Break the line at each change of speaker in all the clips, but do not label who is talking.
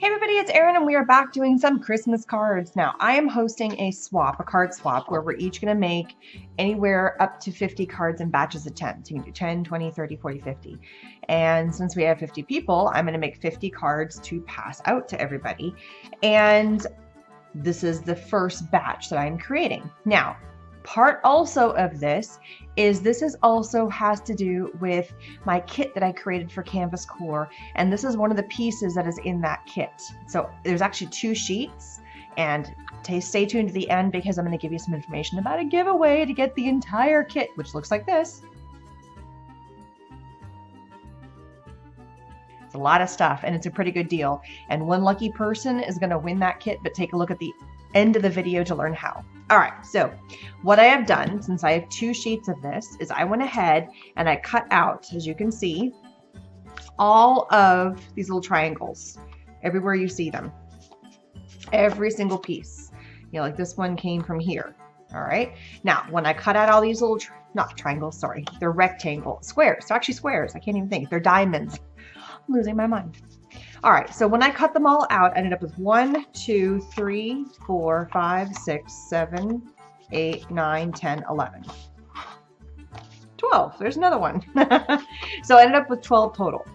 Hey everybody, it's Erin and we are back doing some Christmas cards. Now, I am hosting a card swap, where we're each going to make anywhere up to 50 cards in batches of 10. So you can do 10, 20, 30, 40, 50. And since we have 50 people, I'm going to make 50 cards to pass out to everybody. And this is the first batch that I'm creating. Now, part also of this is also has to do with my kit that I created for Canvas Core, and this is one of the pieces that is in that kit. So there's actually 2 sheets, and stay tuned to the end because I'm going to give you some information about a giveaway to get the entire kit, which looks like this. It's a lot of stuff and it's a pretty good deal, and one lucky person is going to win that kit, but take a look at the end of the video to learn how. All right, so what I have done, since I have 2 sheets of this, is I went ahead and I cut out, as you can see, all of these little triangles everywhere you see them. Every single piece. You know, like this one came from here. All right. Now, when I cut out all these little, not triangles, sorry, they're squares. They're actually squares. I can't even think. They're diamonds. I'm losing my mind. All right, so when I cut them all out, I ended up with 1, 2, 3, 4, 5, 6, 7, 8, 9, 10, 11. 12. There's another one. So I ended up with 12 total.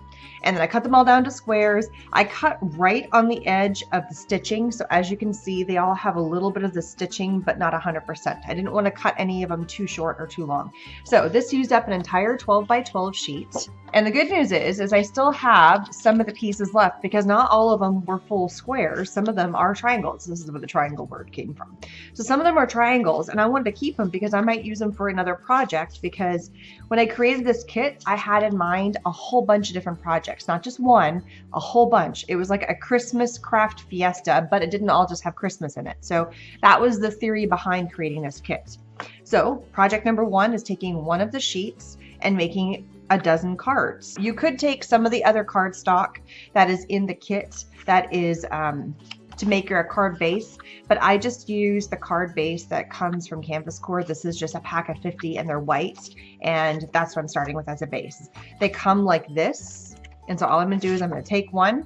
And then I cut them all down to squares. I cut right on the edge of the stitching. So as you can see, they all have a little bit of the stitching, but not 100%. I didn't want to cut any of them too short or too long. So this used up an entire 12 by 12 sheet. And the good news is I still have some of the pieces left, because not all of them were full squares. Some of them are triangles. This is where the triangle word came from. So some of them are triangles, and I wanted to keep them because I might use them for another project, because when I created this kit, I had in mind a whole bunch of different projects, not just one, a whole bunch. It was like a Christmas craft fiesta, but it didn't all just have Christmas in it. So that was the theory behind creating this kit. So project number 1 is taking one of the sheets and making a dozen cards. You could take some of the other card stock that is in the kit that is to make your card base, but I just use the card base that comes from Canvas Core. This is just a pack of 50 and they're white, and that's what I'm starting with as a base. They come like this, and so all I'm going to do is I'm going to take one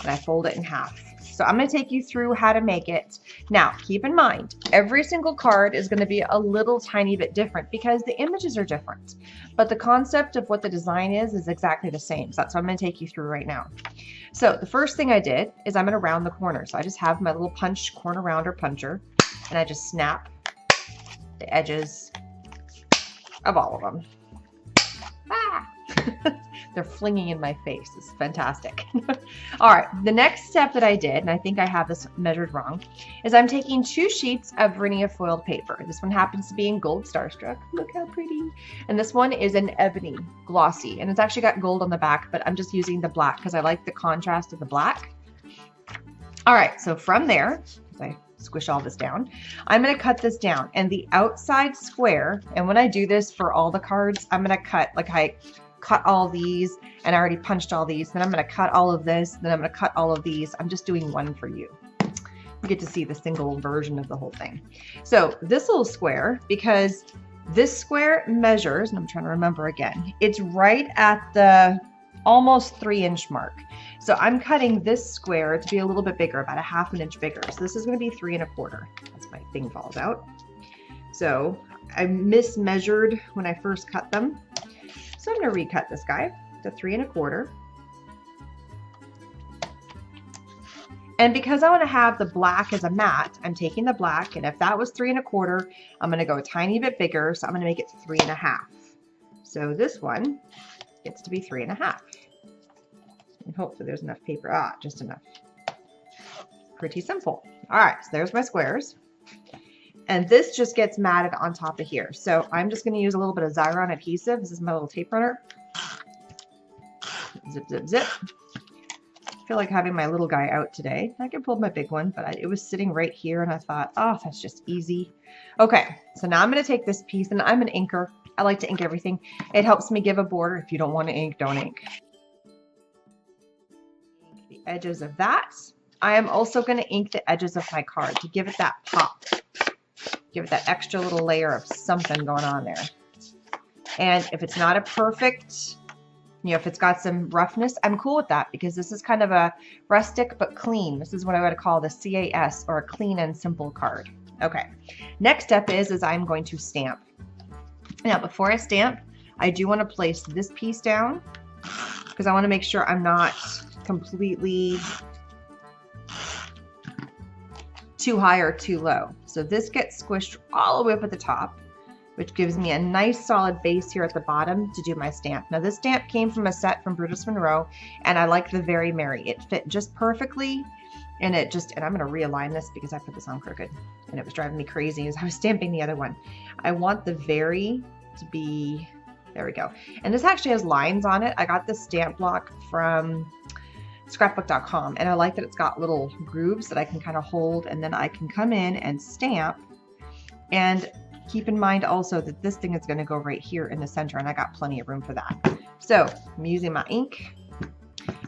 and I fold it in half. So I'm going to take you through how to make it. Now, keep in mind, every single card is going to be a little tiny bit different because the images are different, but the concept of what the design is exactly the same. So that's what I'm going to take you through right now. So the first thing I did is I'm going to round the corner. So I just have my little corner rounder puncher, and I just snap the edges of all of them. Ah! They're flinging in my face. It's fantastic. All right, the next step that I did, and I think I have this measured wrong, is I'm taking 2 sheets of vernia foiled paper. This one happens to be in Gold Starstruck. Look how pretty. And this one is an ebony glossy, and it's actually got gold on the back, but I'm just using the black because I like the contrast of the black. All right, so from there, as I squish all this down, I'm going to cut this down, and the outside square, and when I do this for all the cards, I'm going to cut, like I cut all these, and I already punched all these, then I'm going to cut all of this, then I'm going to cut all of these. I'm just doing one for you. You get to see the single version of the whole thing. So this little square, because this square measures, and I'm trying to remember again, it's right at the almost 3-inch mark. So I'm cutting this square to be a little bit bigger, about a ½ an inch bigger. So this is going to be 3 1/4. That's my thing falls out. So I mismeasured when I first cut them. So I'm going to recut this guy to 3 1/4. And because I want to have the black as a mat, I'm taking the black, and if that was 3 1/4, I'm going to go a tiny bit bigger. So I'm going to make it 3 1/2. So this one gets to be 3 1/2. And hopefully there's enough paper. Ah, just enough. Pretty simple. All right, so there's my squares. And this just gets matted on top of here. So I'm just going to use a little bit of Xyron adhesive. This is my little tape runner. Zip, zip, zip. I feel like having my little guy out today. I could pull my big one, but it was sitting right here, and I thought, oh, that's just easy. Okay, so now I'm going to take this piece, and I'm an inker. I like to ink everything. It helps me give a border. If you don't want to ink, don't ink. Ink the edges of that. I am also going to ink the edges of my card to give it that pop. Give it that extra little layer of something going on there. And if it's not a perfect You know, if it's got some roughness, I'm cool with that because this is kind of a rustic but clean. This is what I would call the CAS, or a clean and simple card. Okay, next step is I'm going to stamp. Now, before I stamp, I do want to place this piece down because I want to make sure I'm not completely too high or too low. So this gets squished all the way up at the top, which gives me a nice solid base here at the bottom to do my stamp. Now this stamp came from a set from Brutus Monroe, and I like the Very Merry. It fit just perfectly, and I'm gonna realign this because I put this on crooked and it was driving me crazy as I was stamping the other one. I want the Very to be, there we go. And this actually has lines on it. I got this stamp block from scrapbook.com, and I like that it's got little grooves that I can kind of hold, and then I can come in and stamp. And keep in mind also that this thing is going to go right here in the center, and I got plenty of room for that. So I'm using my ink,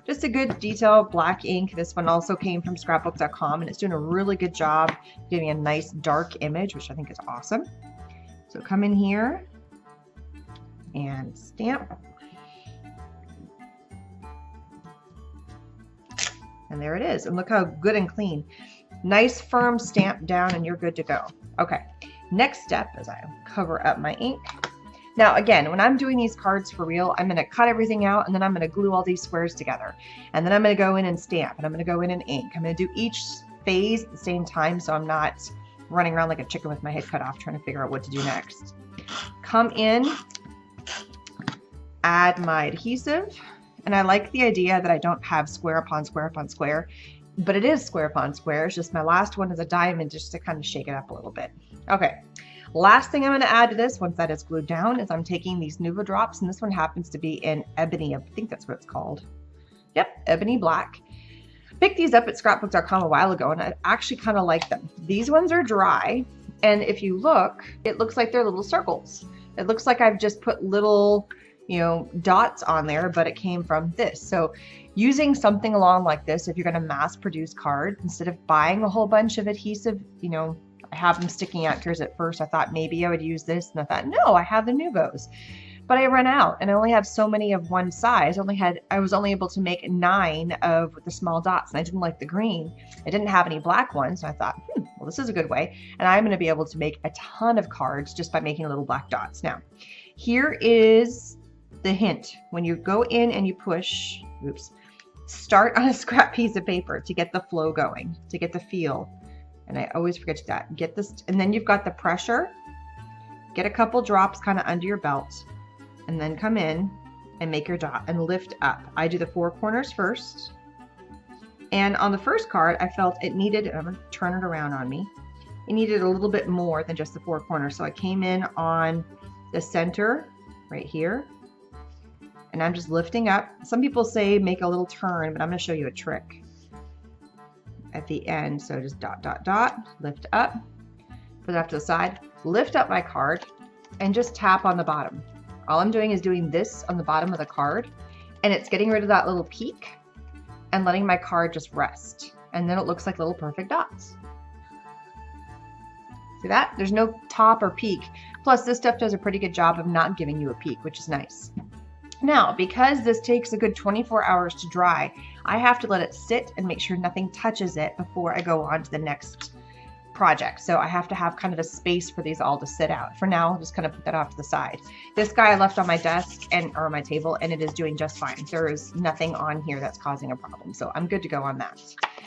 just a good detailed black ink. This one also came from scrapbook.com, and it's doing a really good job giving a nice dark image, which I think is awesome. So come in here and stamp. And there it is. And look how good and clean. Nice firm stamp down, and you're good to go. Okay. Next step is I cover up my ink. Now again, when I'm doing these cards for real, I'm going to cut everything out, and then I'm going to glue all these squares together. And then I'm going to go in and stamp, and I'm going to go in and ink. I'm going to do each phase at the same time, so I'm not running around like a chicken with my head cut off trying to figure out what to do next. Come in, add my adhesive, and I like the idea that I don't have square upon square upon square, but it is square upon square. It's just my last one is a diamond, just to kind of shake it up a little bit. Okay, last thing I'm going to add to this, once that is glued down, is I'm taking these Nuva drops, and this one happens to be in ebony. I think that's what it's called. Yep, ebony black. Picked these up at scrapbook.com a while ago, and I actually kind of like them. These ones are dry, and if you look, it looks like they're little circles. It looks like I've just put little, you know, dots on there, but it came from this. So using something along like this, if you're going to mass produce cards, instead of buying a whole bunch of adhesive, you know, I have them sticking out here at first. I thought maybe I would use this, and I thought, no, I have the Nuvos. But I ran out, and I only have so many of one size. I was only able to make 9 of the small dots, and I didn't like the green. I didn't have any black ones, so I thought, well, this is a good way. And I'm going to be able to make a ton of cards just by making little black dots. Now, here is the hint. When you go in and you push, start on a scrap piece of paper to get the flow going, to get the feel. And I always forget to that. Get this, and then you've got the pressure. Get a couple drops kind of under your belt, and then come in and make your dot and lift up. I do the 4 corners first. And on the first card, I felt it needed, I'm going to turn it around on me. It needed a little bit more than just the 4 corners. So I came in on the center right here, and I'm just lifting up. Some people say make a little turn, but I'm going to show you a trick at the end. So just dot, dot, dot, lift up, put it off to the side, lift up my card, and just tap on the bottom. All I'm doing is doing this on the bottom of the card, and it's getting rid of that little peak and letting my card just rest. And then it looks like little perfect dots. See that? There's no top or peak. Plus this stuff does a pretty good job of not giving you a peak, which is nice. Now, because this takes a good 24 hours to dry, I have to let it sit and make sure nothing touches it before I go on to the next project. So I have to have kind of a space for these all to sit out. For now, I'll just kind of put that off to the side. This guy I left on my desk or my table, and it is doing just fine. There is nothing on here that's causing a problem. So I'm good to go on that.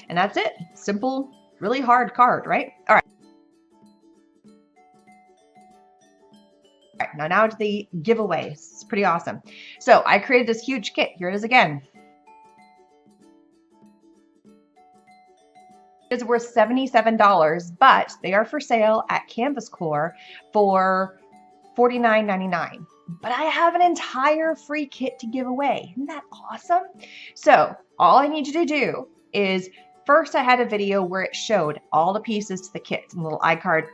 And that's it. Simple, really hard card, right? All right. All right, now to the giveaway. It's pretty awesome. So I created this huge kit. Here it is again. It's worth $77, but they are for sale at Canvas Core for $49.99. But I have an entire free kit to give away. Isn't that awesome? So all I need you to do is, first I had a video where it showed all the pieces to the kit, and a little iCard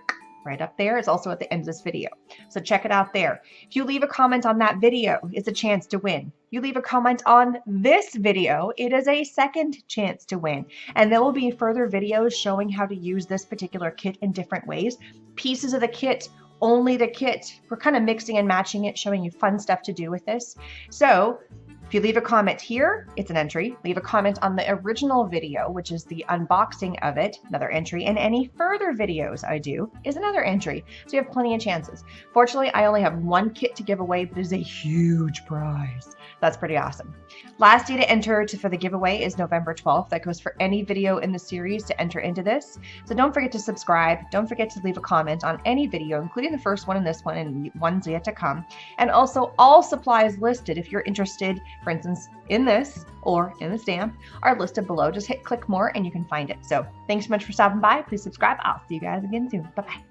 right up there. It's also at the end of this video. So check it out there. If you leave a comment on that video, it's a chance to win. You leave a comment on this video, it is a second chance to win. And there will be further videos showing how to use this particular kit in different ways. Pieces of the kit, only the kit. We're kind of mixing and matching it, showing you fun stuff to do with this. So If you leave a comment here, it's an entry. Leave a comment on the original video, which is the unboxing of it, another entry, and any further videos I do is another entry. So you have plenty of chances. Fortunately, I only have one kit to give away, but it is a huge prize. That's pretty awesome. Last day to enter for the giveaway is November 12th. That goes for any video in the series to enter into this. So don't forget to subscribe. Don't forget to leave a comment on any video, including the first one and this one and ones yet to come. And also all supplies listed, if you're interested, for instance, in this or in the stamp, are listed below. Just hit click more and you can find it. So thanks so much for stopping by. Please subscribe. I'll see you guys again soon. Bye-bye.